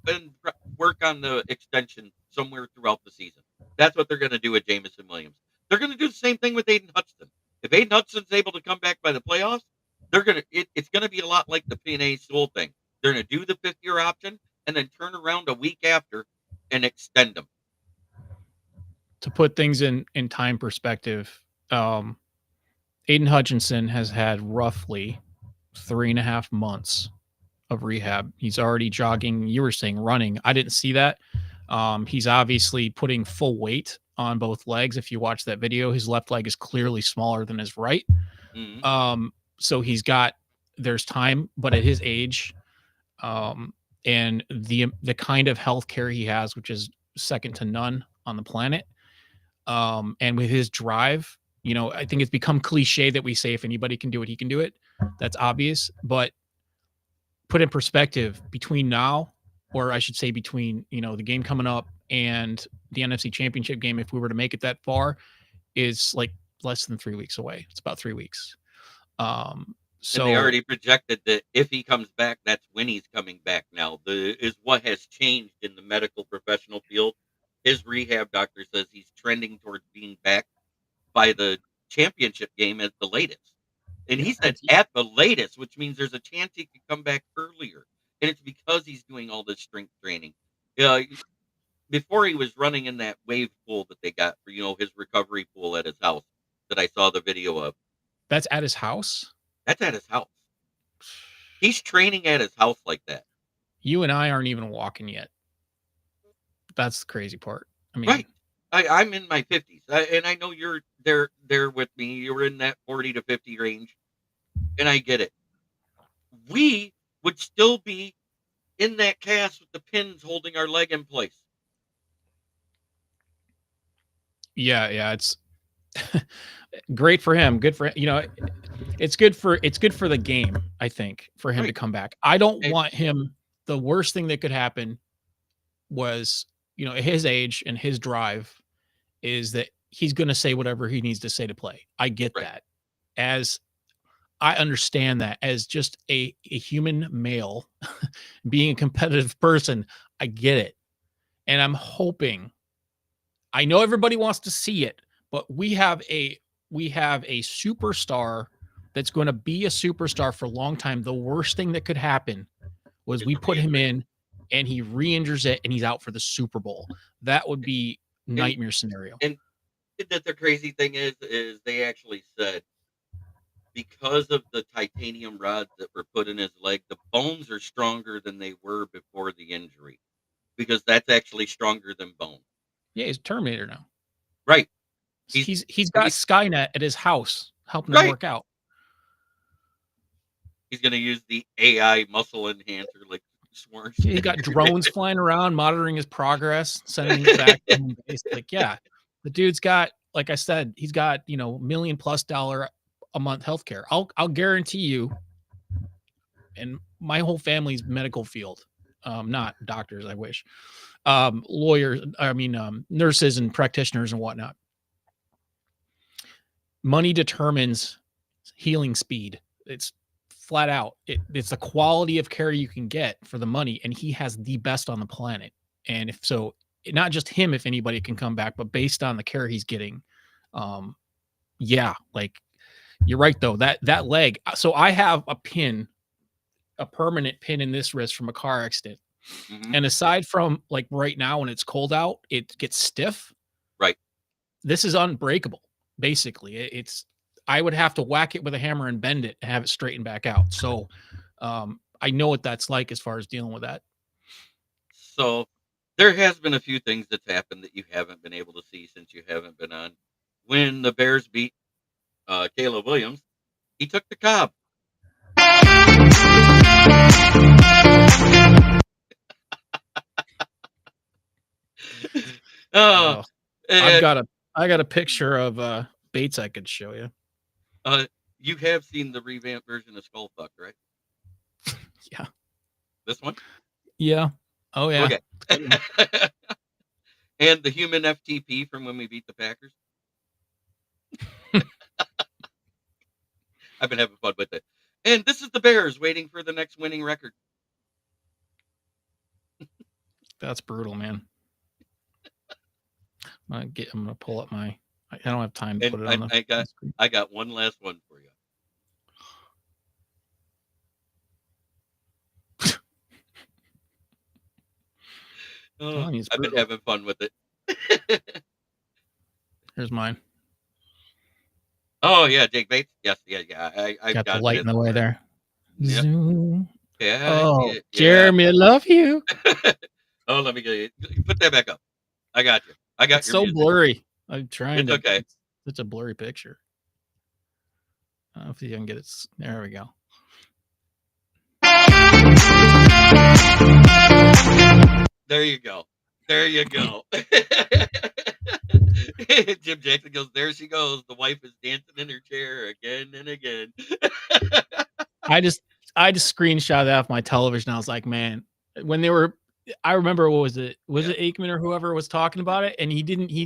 work on the extension somewhere throughout the season. That's what they're going to do with Jameson Williams. They're going to do the same thing with Aiden Hutchinson. If Aiden Hutchinson's able to come back by the playoffs, it's going to be a lot like the P&A Sewell thing. They're going to do the 5th-year option and then turn around a week after and extend them. To put things in time perspective, Aiden Hutchinson has had roughly 3.5 months of rehab. He's already jogging. You were saying running. I didn't see that. He's obviously putting full weight on both legs. If you watch that video, his left leg is clearly smaller than his right. Mm-hmm. So there's time, but at his age, and the kind of health care he has, which is second to none on the planet, and with his drive, I think it's become cliche that we say if anybody can do it, he can do it. That's obvious, but put in perspective, between now, or I should say between the game coming up and the NFC Championship game, if we were to make it that far, is like less than 3 weeks away. It's about 3 weeks. So and they already projected that if he comes back, that's when he's coming back now. Is what has changed in the medical professional field. His rehab doctor says he's trending towards being back by the championship game at the latest. And he said at the latest, which means there's a chance he could come back earlier. And it's because he's doing all this strength training. Before he was running in that wave pool that they got for, his recovery pool at his house that I saw the video of. That's at his house? That's at his house. He's training at his house like that. You and I aren't even walking yet. That's the crazy part. I mean, right. I'm in my 50s, and I know you're there with me. You're in that 40 to 50 range, and I get it. We would still be in that cast with the pins holding our leg in place. Yeah, it's great for him. Good for it's good for the game, I think, for him to come back. I don't want him. The worst thing that could happen was, at his age and his drive, is that he's going to say whatever he needs to say to play. I get that. As I understand that as just a human male being a competitive person, I get it. And I'm hoping, I know everybody wants to see it, but we have a superstar that's going to be a superstar for a long time. The worst thing that could happen was we put him in and he re-injures it and he's out for the Super Bowl. That would be nightmare scenario. And that the crazy thing is they actually said, because of the titanium rods that were put in his leg, the bones are stronger than they were before the injury, because that's actually stronger than bone. Yeah, he's a Terminator now. Right. He's got Skynet at his house helping him work out. He's going to use the AI muscle enhancer like Schwartz. He's got drones flying around, monitoring his progress, sending it back to home base. Like, yeah, the dude's got, like I said, he's got, $1 million+ a month healthcare. I'll guarantee you, and my whole family's medical field, not doctors, I wish, lawyers, nurses and practitioners and whatnot. Money determines healing speed. It's flat out. It's the quality of care you can get for the money, and he has the best on the planet. And if so, not just him, if anybody can come back, but based on the care he's getting, like, you're right though, that leg. So I have a permanent pin in this wrist from a car accident. Mm-hmm. And aside from, like, right now when it's cold out, it gets stiff. Right. This is unbreakable. Basically, I would have to whack it with a hammer and bend it and have it straightened back out. So I know what that's like as far as dealing with that. So there has been a few things that's happened that you haven't been able to see since you haven't been on. When the Bears beat Caleb Williams, he took the Cobb. I got a picture of Bates I could show you. You have seen the revamped version of Skullfuck, right? Yeah. This one? Yeah. Oh yeah. Okay. And the human FTP from when we beat the Packers. I've been having fun with it. And this is the Bears waiting for the next winning record. That's brutal, man. I'm gonna pull up my. I don't have time to And put it on the screen. I got one last one for you. Oh, I've been having fun with it. Here's mine. Oh yeah, Jake Bates. Yes, yeah. I got the light in the way there. Yep. Zoom. Yeah. Oh, Jeremy, I love you. Oh, let me get you. Put that back up. I got you. I got it's your so music. blurry. I'm trying It's to. okay. It's such a blurry picture. I don't know if you can get it. There we go. There you go. There you go. Jim Jackson goes, there she goes. The wife is dancing in her chair again and again. I just screenshot that off my television. I was like, man, when they were, I remember, what was it? Was it Aikman or whoever was talking about it? And he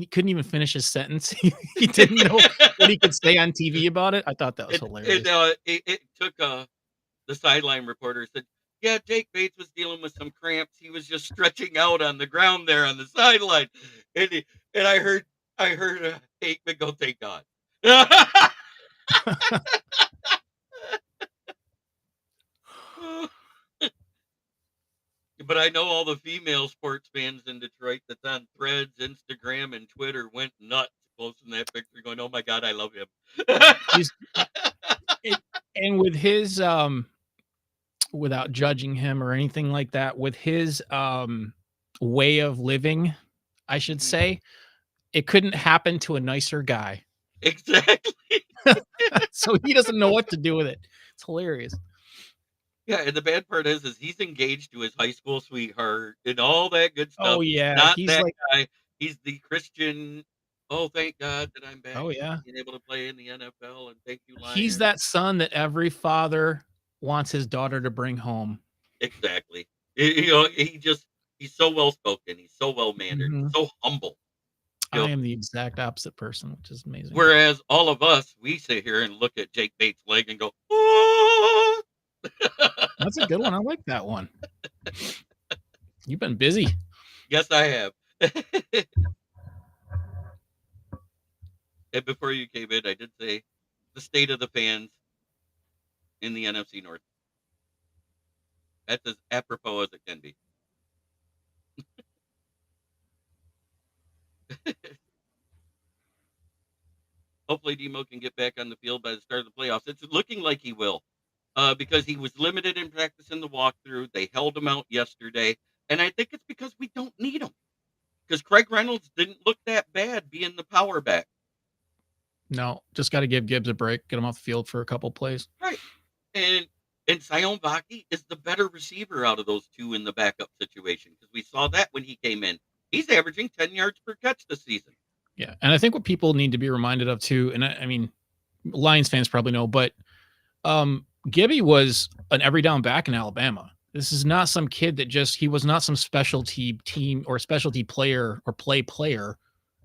couldn't even finish his sentence. He didn't know what he could say on TV about it. I thought that was hilarious. It took the sideline reporter said, yeah, Jake Bates was dealing with some cramps. He was just stretching out on the ground there on the sideline. And I heard Aikman go, thank God. But I know all the female sports fans in Detroit that's on Threads, Instagram, and Twitter went nuts posting that picture going, oh my God, I love him. And with his, without judging him or anything like that, with his way of living, I should say, it couldn't happen to a nicer guy. Exactly. So he doesn't know what to do with it. It's hilarious. Yeah, and the bad part is he's engaged to his high school sweetheart and all that good stuff. Oh yeah, not he's that like, guy. He's the Christian. Oh, thank God that I'm back. Oh yeah, being able to play in the NFL, and thank you, Lions. He's that son that every father wants his daughter to bring home. Exactly. He's so well spoken. He's so well mannered. He's so humble. I am the exact opposite person, which is amazing. Whereas all of us, we sit here and look at Jake Bates' leg and go, oh. That's a good one. I like that one. You've been busy. Yes, I have. And before you came in, I did say the state of the fans in the NFC North. That's as apropos as it can be. Hopefully Demo can get back on the field by the start of the playoffs. It's looking like he will, because he was limited in practice in the walkthrough. They held him out yesterday, and I think it's because we don't need him. Because Craig Reynolds didn't look that bad being the power back. No, just got to give Gibbs a break, get him off the field for a couple plays. Right. And Sion Vaki is the better receiver out of those two in the backup situation, because we saw that when he came in. He's averaging 10 yards per catch this season. Yeah, and I think what people need to be reminded of too, and I mean, Lions fans probably know, but Gibby was an every down back in Alabama. This is not some kid that he was not some specialty team or specialty player or player.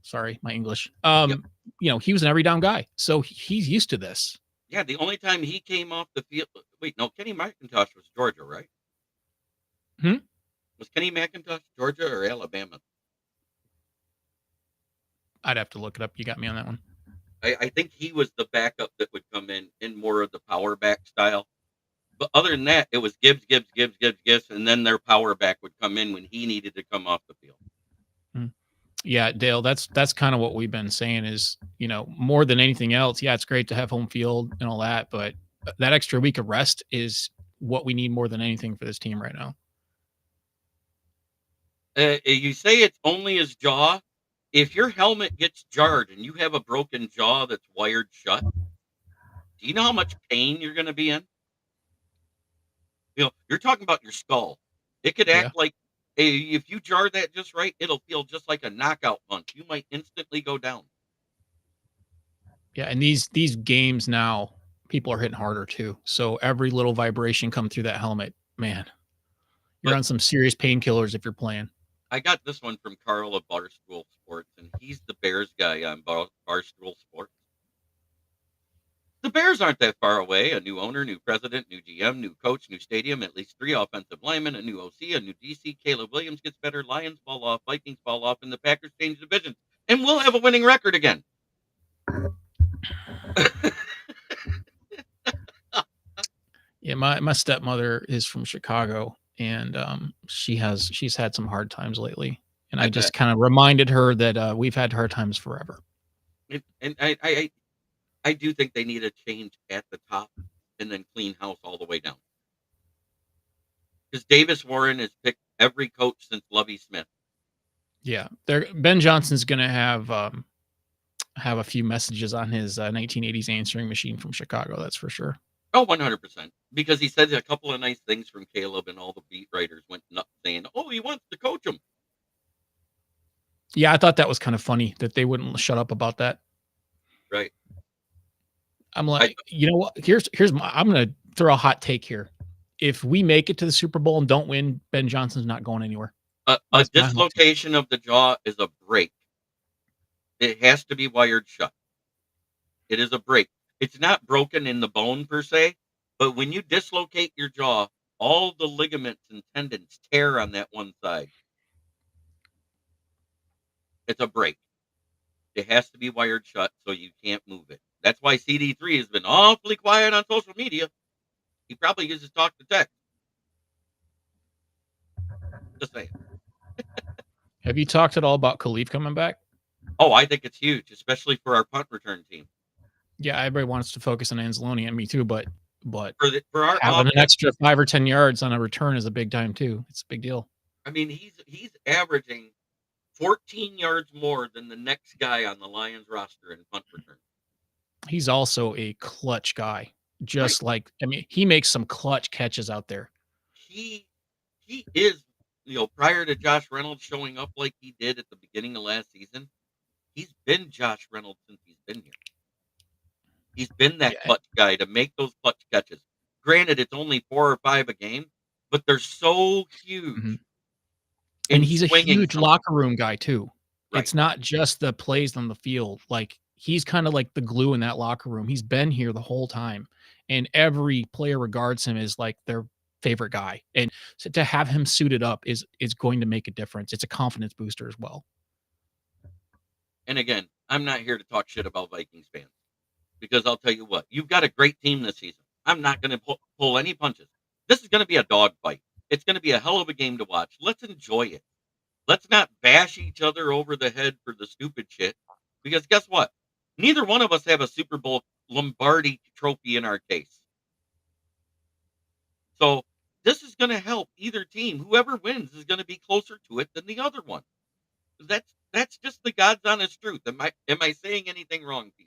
Sorry, my English. You know, he was an every down guy, so he's used to this. Yeah, the only time he came off the field. Wait, no, Kenny McIntosh was Georgia, right? Was Kenny McIntosh Georgia or Alabama? I'd have to look it up. You got me on that one. I think he was the backup that would come in more of the power back style. But other than that, it was Gibbs, and then their power back would come in when he needed to come off the field. Yeah, Dale, that's kind of what we've been saying is, you know, more than anything else, yeah, it's great to have home field and all that, but that extra week of rest is what we need more than anything for this team right now. You say it's only his jaw. If your helmet gets jarred and you have a broken jaw that's wired shut, do you know how much pain you're going to be in? You know, you're talking about your skull. It could act like, if you jar that just right, it'll feel just like a knockout punch. You might instantly go down. Yeah, and these games now, people are hitting harder too. So every little vibration come through that helmet, man, You're But on some serious painkillers if you're playing. I got this one from Carl of Barstool Sports, and he's the Bears guy on Barstool Sports. The Bears aren't that far away. A new owner, new president, new GM, new coach, new stadium, at least 3 offensive linemen, a new OC, a new DC. Caleb Williams gets better. Lions fall off, Vikings fall off, and the Packers change divisions. And we'll have a winning record again. Yeah, my stepmother is from Chicago, and she's had some hard times lately, and I just kind of reminded her that we've had hard times forever. And I do think they need a change at the top and then clean house all the way down. Because Davis Warren has picked every coach since Lovie Smith. Yeah, Ben Johnson's going to have a few messages on his 1980s answering machine from Chicago. That's for sure. Oh, 100%. Because he said a couple of nice things from Caleb, and all the beat writers went nuts saying, "Oh, he wants to coach him." Yeah, I thought that was kind of funny that they wouldn't shut up about that. Right. I'm like, you know what? I'm going to throw a hot take here. If we make it to the Super Bowl and don't win, Ben Johnson's not going anywhere. A dislocation of the jaw is a break. It has to be wired shut. It is a break. It's not broken in the bone per se, but when you dislocate your jaw, all the ligaments and tendons tear on that one side. It's a break. It has to be wired shut so you can't move it. That's why CD3 has been awfully quiet on social media. He probably uses talk to text. Just saying. Have you talked at all about Khalif coming back? Oh, I think it's huge, especially for our punt return team. Yeah, everybody wants to focus on Anzalone and me too, but for our having an extra 5 or 10 yards on a return is a big time too. It's a big deal. I mean, he's averaging 14 yards more than the next guy on the Lions roster in punt return. He's also a clutch guy. Just like, I mean, he makes some clutch catches out there. He is, prior to Josh Reynolds showing up like he did at the beginning of last season, he's been Josh Reynolds since he's been here. He's been that clutch guy to make those clutch catches. Granted, it's only 4 or 5 a game, but they're so huge. Mm-hmm. And he's a huge locker room guy too. Right. It's not just the plays on the field. Like, he's kind of like the glue in that locker room. He's been here the whole time, and every player regards him as like their favorite guy. And so to have him suited up is going to make a difference. It's a confidence booster as well. And again, I'm not here to talk shit about Vikings fans, because I'll tell you what, you've got a great team this season. I'm not going to pull any punches. This is going to be a dogfight. It's going to be a hell of a game to watch. Let's enjoy it. Let's not bash each other over the head for the stupid shit, because guess what? Neither one of us have a Super Bowl Lombardi trophy in our case. So this is going to help either team. Whoever wins is going to be closer to it than the other one. That's just the God's honest truth. Am I saying anything wrong, PC?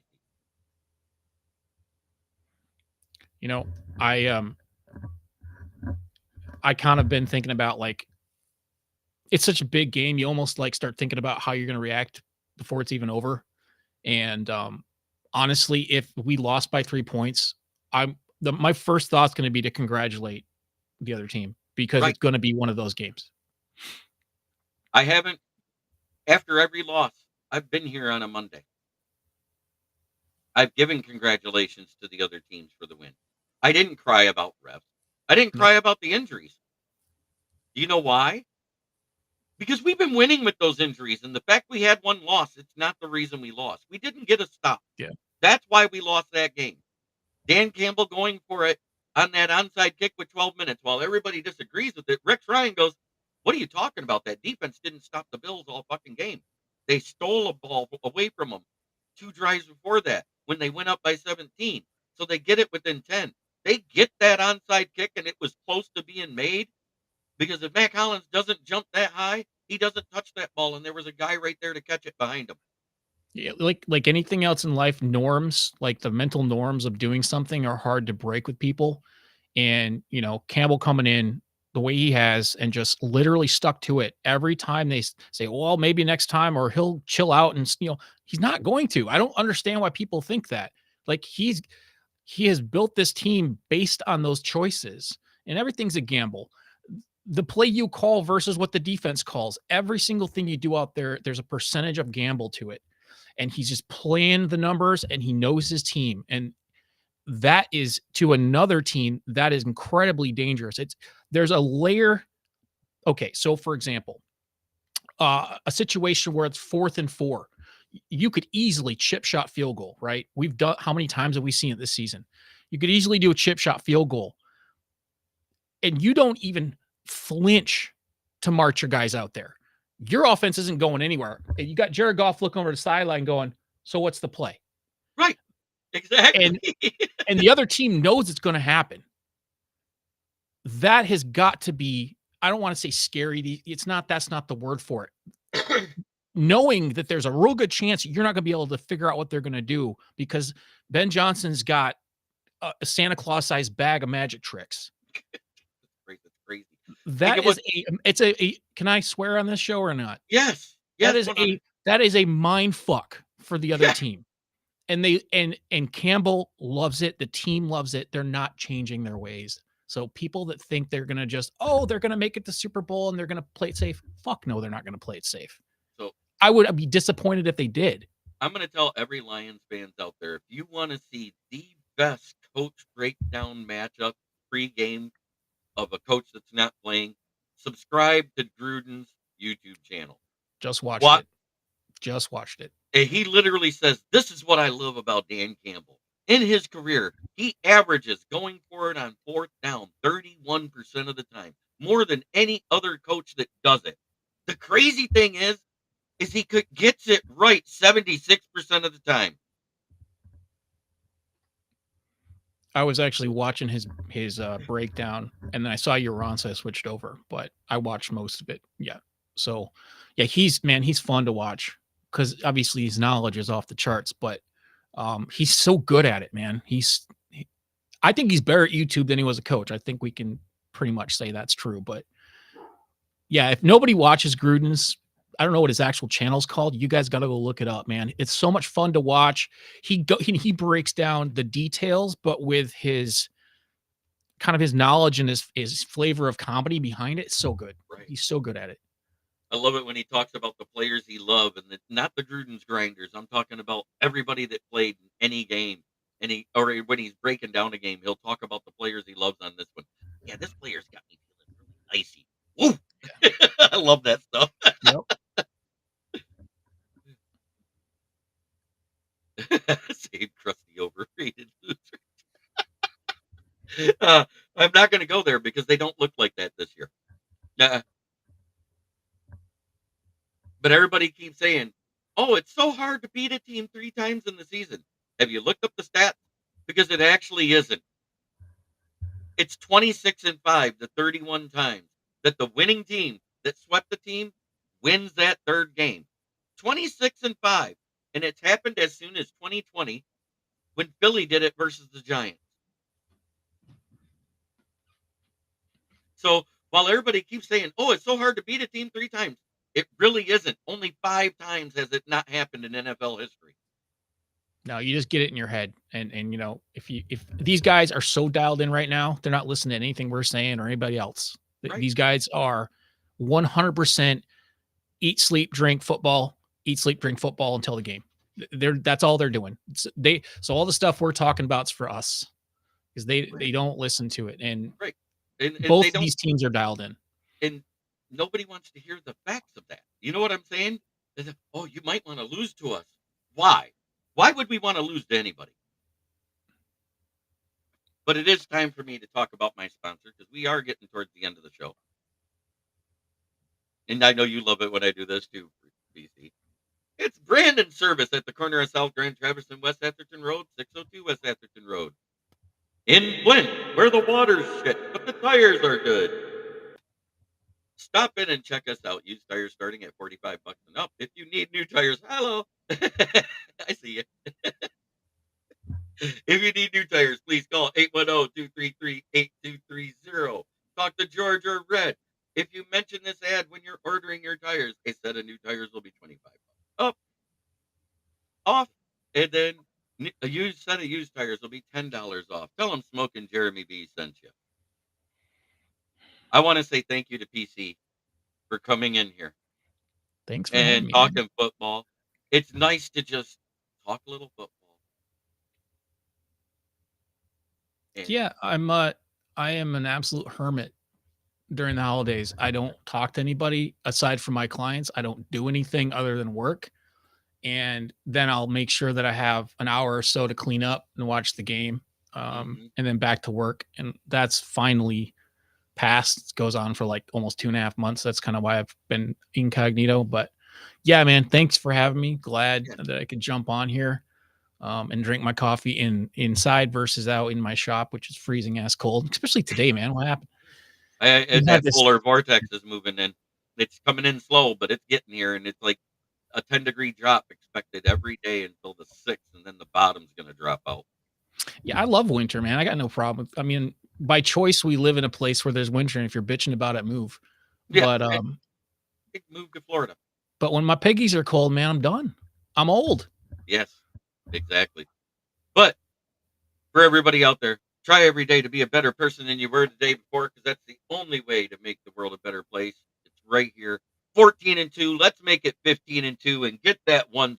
I kind of been thinking about, like, it's such a big game. You almost like start thinking about how you're going to react before it's even over. And honestly, if we lost by 3 points, my first thought's going to be to congratulate the other team, because it's going to be one of those games. I haven't, after every loss, I've been here on a Monday. I've given congratulations to the other teams for the win. I didn't cry about refs. I didn't cry about the injuries. Do you know why? Because we've been winning with those injuries, and the fact we had one loss, it's not the reason we lost. We didn't get a stop. Yeah. That's why we lost that game. Dan Campbell going for it on that onside kick with 12 minutes while everybody disagrees with it. Rex Ryan goes, "What are you talking about? That defense didn't stop the Bills all fucking game. They stole a ball away from them 2 drives before that when they went up by 17. So they get it within 10. They get that onside kick, and it was close to being made, because if Mac Hollins doesn't jump that high, he doesn't touch that ball, and there was a guy right there to catch it behind him." Yeah, like anything else in life, norms, like the mental norms of doing something, are hard to break with people. And, Campbell coming in the way he has and just literally stuck to it every time they say, well, maybe next time, or he'll chill out, and, he's not going to. I don't understand why people think that. Like, he has built this team based on those choices, and everything's a gamble. the play you call versus what the defense calls. Every single thing you do out there, there's a percentage of gamble to it. And he's just playing the numbers and he knows his team. And that is to another team that is incredibly dangerous. There's a layer. Okay, so for example, a situation where it's 4th and 4, you could easily chip shot field goal, right? We've done, how many times have we seen it this season? You could easily do a chip shot field goal, and you don't even flinch to march your guys out there. Your offense isn't going anywhere. And you got Jared Goff looking over the sideline going, so what's the play? Right. Exactly. And the other team knows it's going to happen. That has got to be, I don't want to say scary. That's not the word for it. Knowing that there's a real good chance you're not going to be able to figure out what they're going to do because Ben Johnson's got a Santa Claus sized bag of magic tricks. That's crazy. It's a can I swear on this show or not? Yes. That is a mind fuck for the other team. And Campbell loves it. The team loves it. They're not changing their ways. So people that think they're going to they're going to make it to Super Bowl and they're going to play it safe. Fuck no, they're not going to play it safe. So I would be disappointed if they did. I'm going to tell every Lions fans out there, if you want to see the best coach breakdown matchup pre-game of a coach that's not playing, subscribe to Gruden's YouTube channel. Just watched it. And he literally says, this is what I love about Dan Campbell. In his career, he averages going for it on 4th down 31% of the time, more than any other coach that does it. The crazy thing is he gets it right 76% of the time. I was actually watching his breakdown, and then I saw you were on, so I switched over, but I watched most of it. Yeah. So, yeah, he's fun to watch because obviously his knowledge is off the charts, but he's so good at it, man. I think he's better at YouTube than he was a coach. I think we can pretty much say that's true. But yeah, if nobody watches Gruden's, I don't know what his actual channel's called. You guys got to go look it up, man. It's so much fun to watch. He breaks down the details, but with his kind of his knowledge and his flavor of comedy behind it. It's so good. Right. He's so good at it. I love it when he talks about the players he loves and not the Gruden's grinders. I'm talking about everybody that played in any game. Or when he's breaking down a game, he'll talk about the players he loves on this one. Yeah, this player's got me feeling really icy. Woo! Yeah. I love that stuff. Yep. Save crusty overrated loser. I'm not going to go there because they don't look like that this year. But everybody keeps saying, oh, it's so hard to beat a team 3 times in the season. Have you looked up the stats? Because it actually isn't. It's 26-5 the 31 times that the winning team that swept the team wins that 3rd game. 26-5. And it's happened as soon as 2020 when Philly did it versus the Giants. So while everybody keeps saying, oh, it's so hard to beat a team 3 times, it really isn't. Only 5 times has it not happened in NFL history. No, you just get it in your head. And if these guys are so dialed in right now, they're not listening to anything we're saying or anybody else. Right. These guys are 100% eat, sleep, drink football until the game. That's all they're doing. So all the stuff we're talking about is for us because they don't listen to it. And, right. And both of these teams are dialed in. And nobody wants to hear the facts of that. You know what I'm saying? Oh, you might want to lose to us. Why? Why would we want to lose to anybody? But it is time for me to talk about my sponsor because we are getting towards the end of the show. And I know you love it when I do this too, BC. It's Brandon Service at the corner of South Grand Traverse and West Atherton Road, 602 West Atherton Road. In Flint, where the water's shit, but the tires are good. Stop in and check us out. Used tires starting at $45 and up. If you need new tires, hello. I see you. If you need new tires, please call 810-233-8230. Talk to George or Red. If you mention this ad when you're ordering your tires, a set of new tires will be $25 up, off, and then a used set of used tires will be $10 off. Tell them Smoke and Jeremy B sent you. I want to say thank you to PC for coming in here Thanks for having and me, man. talking football. It's nice to just talk a little football. And Yeah, I am an absolute hermit during the holidays. I don't talk to anybody aside from my clients. I don't do anything other than work. And then I'll make sure that I have an hour or so to clean up and watch the game. mhm. And then back to work. And that's finally passed. It goes on for like almost 2.5 months. That's kind of why I've been incognito. But yeah, man, thanks for having me. Glad Yeah, that I could jump on here and drink my coffee inside versus out in my shop, which is freezing ass cold, especially today, man. What happened? We had that this. polar vortex is moving in. It's coming in slow, but it's getting here, and it's like a 10-degree drop expected every day until the 6th, and then the bottom's going to drop out. Yeah, I love winter, man. I got no problem. I mean, by choice, we live in a place where there's winter, and if you're bitching about it, move. Yeah, But and move to Florida. when my piggies are cold, man, I'm done. I'm old. Yes, exactly. But for everybody out there, try every day to be a better person than you were the day before, because that's the only way to make the world a better place. It's right here. 14-2. Let's make it 15-2 and get that one